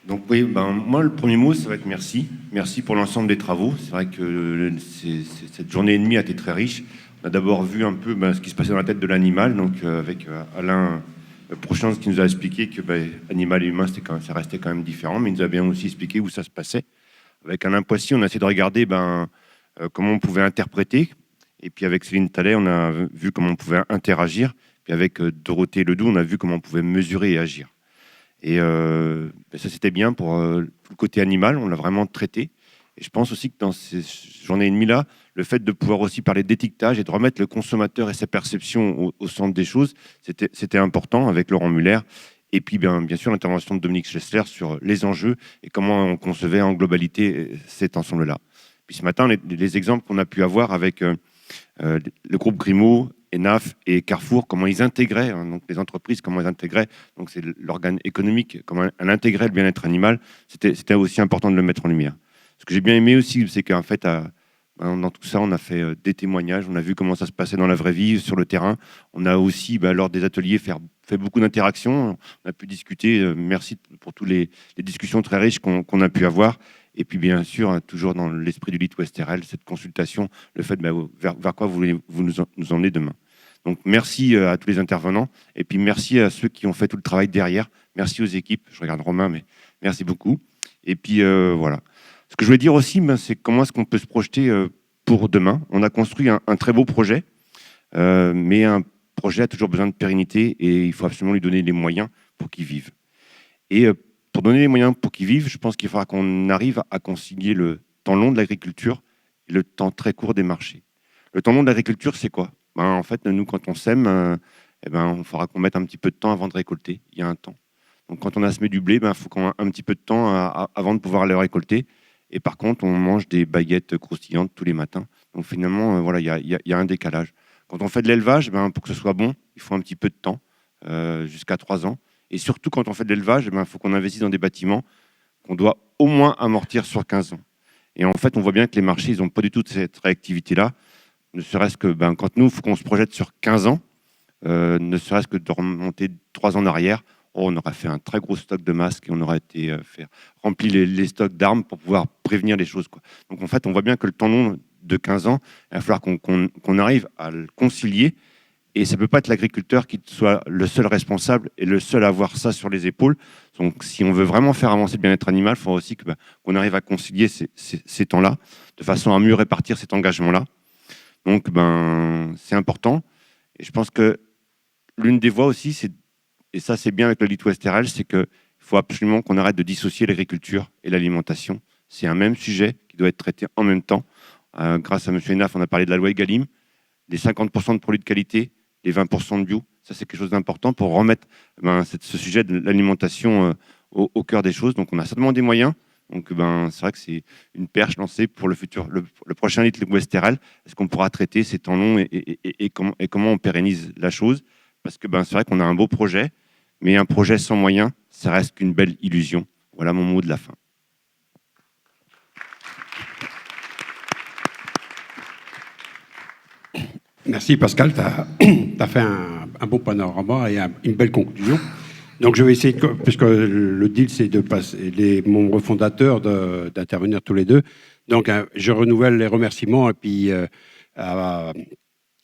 Donc oui, moi le premier mot, ça va être merci. Merci pour l'ensemble des travaux. C'est vrai que cette journée et demie a été très riche. On a d'abord vu un peu ce qui se passait dans la tête de l'animal, donc avec Alain Prochance qui nous a expliqué que animal et humain, ça restait quand même différent, mais il nous a bien aussi expliqué où ça se passait. Avec Alain Poissy, on a essayé de regarder comment on pouvait interpréter. Et puis avec Céline Tallet, on a vu comment on pouvait interagir. Puis avec Dorothée Ledoux, on a vu comment on pouvait mesurer et agir. Et ça, c'était bien pour tout le côté animal, on l'a vraiment traité. Et je pense aussi que dans ces journées et demie-là, le fait de pouvoir aussi parler d'étiquetage et de remettre le consommateur et ses perceptions au centre des choses, c'était important avec Laurent Muller. Et puis, bien sûr, l'intervention de Dominique Schlesser sur les enjeux et comment on concevait en globalité cet ensemble-là. Puis ce matin, les exemples qu'on a pu avoir avec le groupe Grimaud, ENAF et Carrefour, comment ils intégraient, donc les entreprises, comment elles intégraient, donc c'est l'organe économique, comment elle intégrait le bien-être animal, c'était aussi important de le mettre en lumière. Ce que j'ai bien aimé aussi, c'est qu'en fait, dans tout ça, on a fait des témoignages, on a vu comment ça se passait dans la vraie vie, sur le terrain. On a aussi, lors des ateliers, fait beaucoup d'interactions. On a pu discuter. Merci pour toutes les discussions très riches qu'on a pu avoir. Et puis, bien sûr, toujours dans l'esprit du Lit Westerel, cette consultation, le fait vers quoi voulez-vous nous emmener demain. Donc, merci à tous les intervenants. Et puis, merci à ceux qui ont fait tout le travail derrière. Merci aux équipes. Je regarde Romain, mais merci beaucoup. Et puis, voilà. Ce que je voulais dire aussi, c'est comment est-ce qu'on peut se projeter pour demain. On a construit un très beau projet, mais un projet a toujours besoin de pérennité et il faut absolument lui donner les moyens pour qu'il vive. Et pour donner les moyens pour qu'ils vivent, je pense qu'il faudra qu'on arrive à concilier le temps long de l'agriculture et le temps très court des marchés. Le temps long de l'agriculture, c'est quoi? En fait, nous, quand on sème, il faudra qu'on mette un petit peu de temps avant de récolter. Il y a un temps. Donc, quand on a semé du blé, il faut qu'on ait un petit peu de temps avant de pouvoir le récolter. Et par contre, on mange des baguettes croustillantes tous les matins. Donc, finalement, voilà, il y a un décalage. Quand on fait de l'élevage, pour que ce soit bon, il faut un petit peu de temps, jusqu'à 3 ans. Et surtout, quand on fait de l'élevage, il faut qu'on investisse dans des bâtiments qu'on doit au moins amortir sur 15 ans. Et en fait, on voit bien que les marchés, ils n'ont pas du tout cette réactivité-là. Ne serait-ce que quand nous, il faut qu'on se projette sur 15 ans, ne serait-ce que de remonter 3 ans en arrière, on aurait fait un très gros stock de masques et on aurait été rempli les stocks d'armes pour pouvoir prévenir les choses, quoi. Donc en fait, on voit bien que le temps long de 15 ans, il va falloir qu'on arrive à le concilier. Et ça ne peut pas être l'agriculteur qui soit le seul responsable et le seul à avoir ça sur les épaules. Donc, si on veut vraiment faire avancer le bien-être animal, il faut aussi qu'on arrive à concilier ces temps-là, de façon à mieux répartir cet engagement-là. Donc, c'est important. Et je pense que l'une des voies aussi, et ça c'est bien avec le Lit Westerel, c'est qu'il faut absolument qu'on arrête de dissocier l'agriculture et l'alimentation. C'est un même sujet qui doit être traité en même temps. Grâce à M. Enaf, on a parlé de la loi Egalim, les 50% de produits de qualité, les 20% de bio, ça c'est quelque chose d'important pour remettre ce sujet de l'alimentation au cœur des choses. Donc on a certainement des moyens. Donc c'est vrai que c'est une perche lancée pour le futur, le prochain Lit Westerel. Est-ce qu'on pourra traiter ces temps longs et comment on pérennise la chose? Parce que c'est vrai qu'on a un beau projet, mais un projet sans moyens, ça reste qu'une belle illusion. Voilà mon mot de la fin. Merci Pascal, tu as fait un bon panorama et une belle conclusion. Donc je vais essayer, puisque le deal c'est de passer les membres fondateurs d'intervenir tous les deux. Donc je renouvelle les remerciements et puis à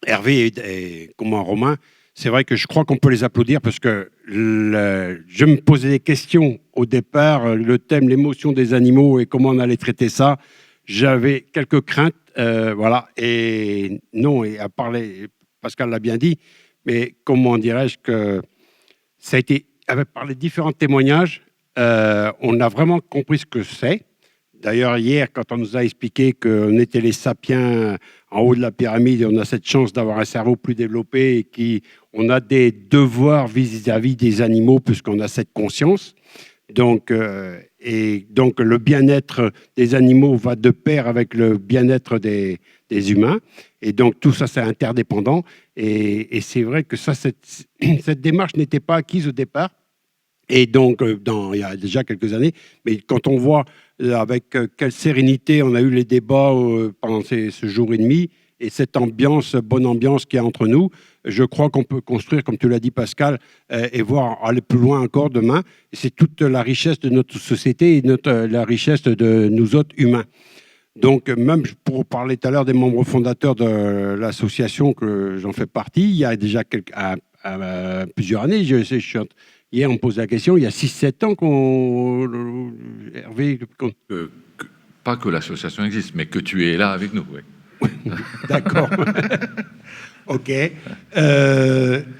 Hervé et comment Romain. C'est vrai que je crois qu'on peut les applaudir parce que je me posais des questions au départ, le thème, l'émotion des animaux et comment on allait traiter ça. J'avais quelques craintes, voilà, et non, et à parler, Pascal l'a bien dit, mais comment dirais-je que ça a été, par les différents témoignages, on a vraiment compris ce que c'est. D'ailleurs, hier, quand on nous a expliqué qu'on était les sapiens en haut de la pyramide et on a cette chance d'avoir un cerveau plus développé et qu'on a des devoirs vis-à-vis des animaux puisqu'on a cette conscience. Donc, donc le bien-être des animaux va de pair avec le bien-être des humains. Et donc, tout ça, c'est interdépendant. Et c'est vrai que ça, cette démarche n'était pas acquise au départ. Et donc, il y a déjà quelques années, mais quand on voit avec quelle sérénité on a eu les débats pendant ce jour et demi, et cette ambiance, bonne ambiance qu'il y a entre nous, je crois qu'on peut construire, comme tu l'as dit Pascal, et voir aller plus loin encore demain. C'est toute la richesse de notre société et la richesse de nous autres humains. Donc, même pour parler tout à l'heure des membres fondateurs de l'association que j'en fais partie, il y a déjà plusieurs années, hier on me pose la question, il y a 6-7 ans qu'on... Hervé... Pas que l'association existe, mais que tu es là avec nous. Oui. D'accord. OK.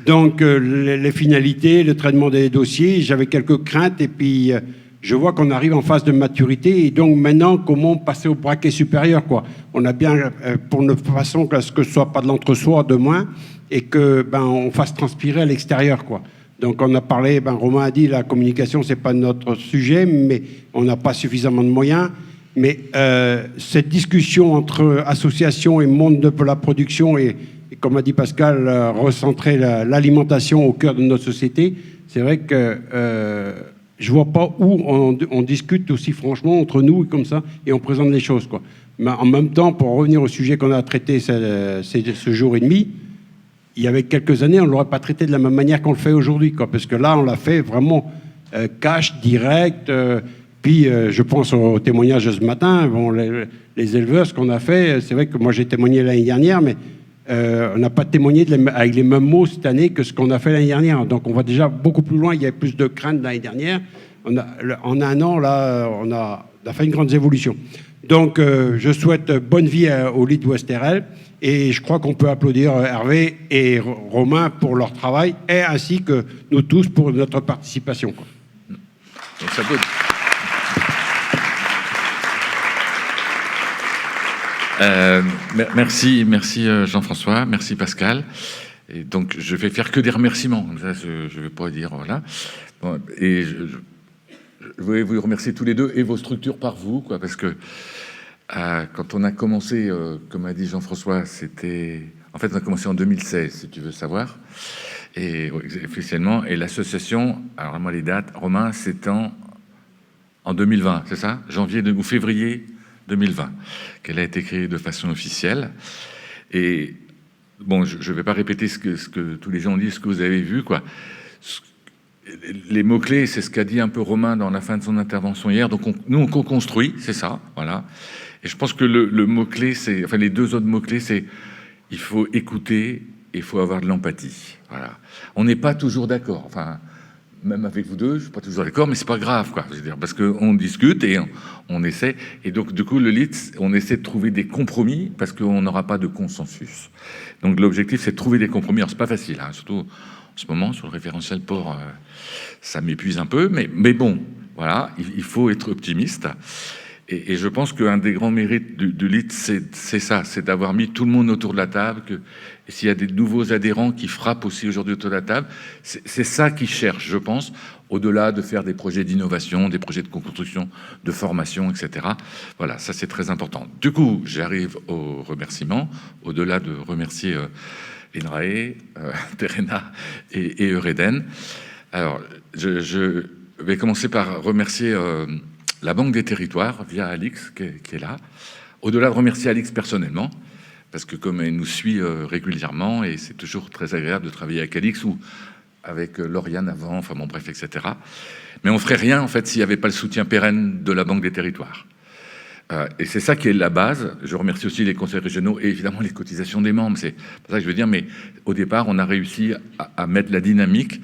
Donc, les finalités, le traitement des dossiers, j'avais quelques craintes et puis je vois qu'on arrive en phase de maturité et donc maintenant, comment passer au braquet supérieur, quoi. On a bien, pour une façon que ce ne soit pas de l'entre-soi de moins et que on fasse transpirer à l'extérieur, quoi. Donc, on a parlé, Romain a dit, la communication, ce n'est pas notre sujet, mais on n'a pas suffisamment de moyens. Mais cette discussion entre association et monde de la production et comme a dit Pascal, recentrer l'alimentation au cœur de notre société, c'est vrai que je ne vois pas où on discute aussi franchement entre nous et comme ça, et on présente les choses, quoi. Mais en même temps, pour revenir au sujet qu'on a traité ce jour et demi, il y avait quelques années, on ne l'aurait pas traité de la même manière qu'on le fait aujourd'hui, quoi, parce que là, on l'a fait vraiment cash, direct. Puis, je pense au témoignage de ce matin. Bon, les éleveurs, ce qu'on a fait, c'est vrai que moi, j'ai témoigné l'année dernière, mais on n'a pas témoigné avec les mêmes mots cette année que ce qu'on a fait l'année dernière. Donc, on va déjà beaucoup plus loin. Il y a plus de crainte l'année dernière. En un an, là, on a fait une grande évolution. Donc, je souhaite bonne vie au Lead West RL. Et je crois qu'on peut applaudir Hervé et Romain pour leur travail, et ainsi que nous tous pour notre participation, quoi. Donc, ça peut... merci Jean-François, merci Pascal. Et donc je vais faire que des remerciements. Ça, je vais pas dire voilà. Bon, et je voulais vous remercier tous les deux et vos structures par vous, quoi, parce que quand on a commencé, comme a dit Jean-François, on a commencé en 2016, si tu veux savoir, et officiellement. Et l'association, alors moi les dates, Romain, c'est en 2020, c'est ça, janvier ou février 2020, qu'elle a été créée de façon officielle. Et bon, je ne vais pas répéter ce que tous les gens ont dit, ce que vous avez vu, quoi. Les mots-clés, c'est ce qu'a dit un peu Romain dans la fin de son intervention hier. Donc, nous, on co-construit, c'est ça, voilà. Et je pense que le mot-clé, les deux autres mots-clés, c'est il faut écouter et il faut avoir de l'empathie. Voilà. On n'est pas toujours d'accord. Enfin, même avec vous deux, je ne suis pas toujours d'accord, mais c'est pas grave, quoi. Je veux dire, parce qu'on discute et on essaie. Et donc, du coup, le lead, on essaie de trouver des compromis parce qu'on n'aura pas de consensus. Donc, l'objectif, c'est de trouver des compromis. Alors, c'est pas facile, hein, surtout en ce moment, sur le référentiel porc, ça m'épuise un peu. Mais bon, voilà, il faut être optimiste. Et je pense qu'un des grands mérites du lead, c'est ça, c'est d'avoir mis tout le monde autour de la table, et s'il y a des nouveaux adhérents qui frappent aussi aujourd'hui autour de la table, c'est ça qu'ils cherchent, je pense, au-delà de faire des projets d'innovation, des projets de construction, de formation, etc. Voilà, ça c'est très important. Du coup, j'arrive aux remerciements, au-delà de remercier INRAE, Terena et Eureden. Alors, je vais commencer par remercier la Banque des Territoires, via Alix, qui est là. Au-delà de remercier Alix personnellement, parce que comme elle nous suit régulièrement, et c'est toujours très agréable de travailler avec Alix ou avec Lauriane avant, enfin bon, bref, etc. Mais on ne ferait rien, en fait, s'il n'y avait pas le soutien pérenne de la Banque des Territoires. Et c'est ça qui est la base. Je remercie aussi les conseils régionaux et évidemment les cotisations des membres. C'est pas ça que je veux dire, mais au départ, on a réussi à mettre la dynamique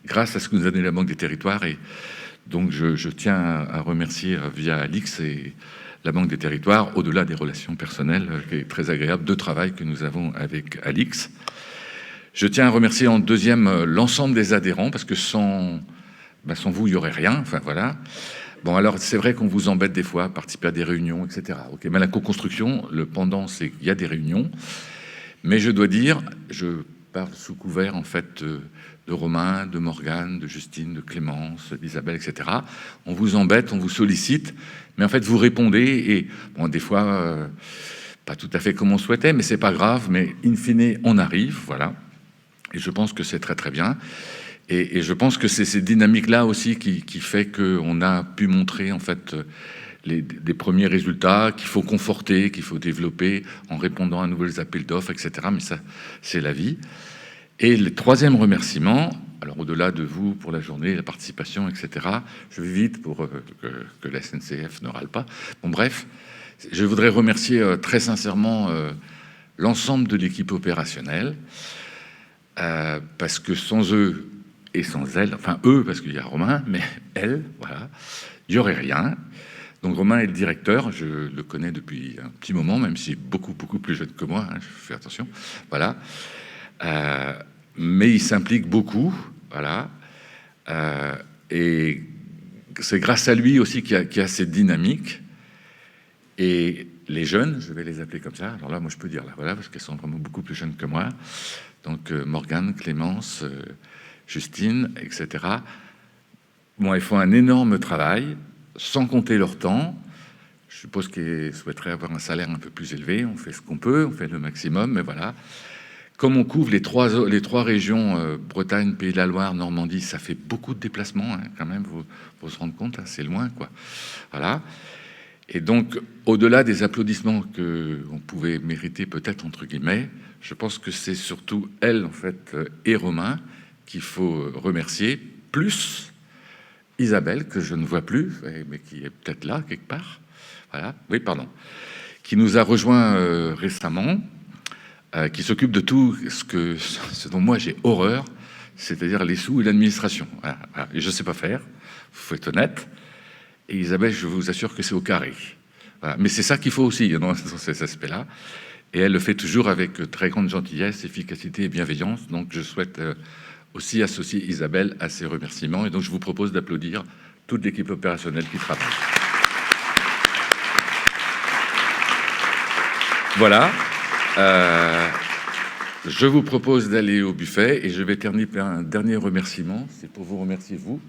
grâce à ce que nous a donné la Banque des Territoires. Et donc, je tiens à remercier via Alix et la Banque des Territoires, au-delà des relations personnelles, qui est très agréable, de travail que nous avons avec Alix. Je tiens à remercier en deuxième l'ensemble des adhérents, parce que sans vous, il n'y aurait rien. Enfin, voilà. Bon, alors, c'est vrai qu'on vous embête des fois à participer à des réunions, etc. Okay, mais la co-construction, le pendant, c'est qu'il y a des réunions. Mais je dois dire, je parle sous couvert, en fait, de Romain, de Morgane, de Justine, de Clémence, d'Isabelle, etc. On vous embête, on vous sollicite, mais en fait, vous répondez, et bon, des fois, pas tout à fait comme on souhaitait, mais c'est pas grave, mais in fine, on arrive, voilà. Et je pense que c'est très, très bien. Et je pense que c'est ces dynamiques-là aussi qui fait qu'on a pu montrer en fait des premiers résultats qu'il faut conforter, qu'il faut développer en répondant à nouveaux appels d'offres, etc. Mais ça, c'est la vie. Et le troisième remerciement, alors au-delà de vous pour la journée, la participation, etc., je vais vite pour que la SNCF ne râle pas. Bon, bref, je voudrais remercier très sincèrement l'ensemble de l'équipe opérationnelle, parce que sans eux et sans elle, enfin eux, parce qu'il y a Romain, mais elle, voilà, il n'y aurait rien. Donc Romain est le directeur, je le connais depuis un petit moment, même s'il est beaucoup plus jeune que moi, hein, je fais attention, voilà. Mais il s'implique beaucoup, voilà. Et c'est grâce à lui aussi qu'il y a cette dynamique. Et les jeunes, je vais les appeler comme ça, alors là, moi je peux dire, là, voilà, parce qu'elles sont vraiment beaucoup plus jeunes que moi. Donc Morgane, Clémence, Justine, etc. Bon, ils font un énorme travail, sans compter leur temps. Je suppose qu'ils souhaiteraient avoir un salaire un peu plus élevé. On fait ce qu'on peut, on fait le maximum, mais voilà. Comme on couvre les trois régions, Bretagne, Pays de la Loire, Normandie, ça fait beaucoup de déplacements, hein, quand même, faut se rendre compte, hein, c'est loin, quoi. Voilà. Et donc, au-delà des applaudissements qu'on pouvait mériter peut-être, entre guillemets, je pense que c'est surtout elle, en fait, et Romain, qu'il faut remercier, plus Isabelle, que je ne vois plus, mais qui est peut-être là, quelque part. Voilà, oui, pardon. Qui nous a rejoints récemment, qui s'occupe de tout ce dont moi j'ai horreur, c'est-à-dire les sous et l'administration. Voilà, voilà. Et je ne sais pas faire, il faut être honnête. Et Isabelle, je vous assure que c'est au carré. Voilà. Mais c'est ça qu'il faut aussi, dans cet aspect-là. Et elle le fait toujours avec très grande gentillesse, efficacité et bienveillance. Donc je souhaite aussi associer Isabelle à ces remerciements. Et donc je vous propose d'applaudir toute l'équipe opérationnelle qui travaille. Voilà. Je vous propose d'aller au buffet et je vais terminer par un dernier remerciement. C'est pour vous remercier, vous,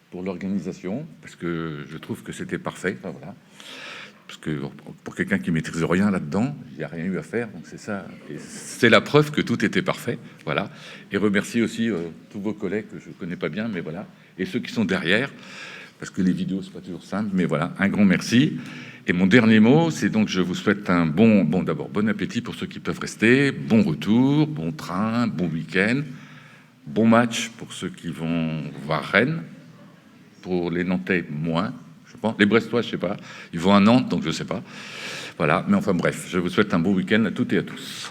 pour l'organisation, parce que je trouve que c'était parfait. Enfin, voilà. Parce que pour quelqu'un qui maîtrise rien là-dedans, il n'y a rien eu à faire. Donc c'est ça. Et c'est la preuve que tout était parfait. Voilà. Et remercier aussi tous vos collègues que je ne connais pas bien, mais voilà. Et ceux qui sont derrière, parce que les vidéos, c'est pas toujours simple, mais voilà. Un grand merci. Et mon dernier mot, c'est donc je vous souhaite un d'abord, bon appétit pour ceux qui peuvent rester, bon retour, bon train, bon week-end, bon match pour ceux qui vont voir Rennes, pour les Nantais, moins, je pense. Les Brestois, je sais pas. Ils vont à Nantes, donc je sais pas. Voilà. Mais enfin bref, je vous souhaite un bon week-end à toutes et à tous.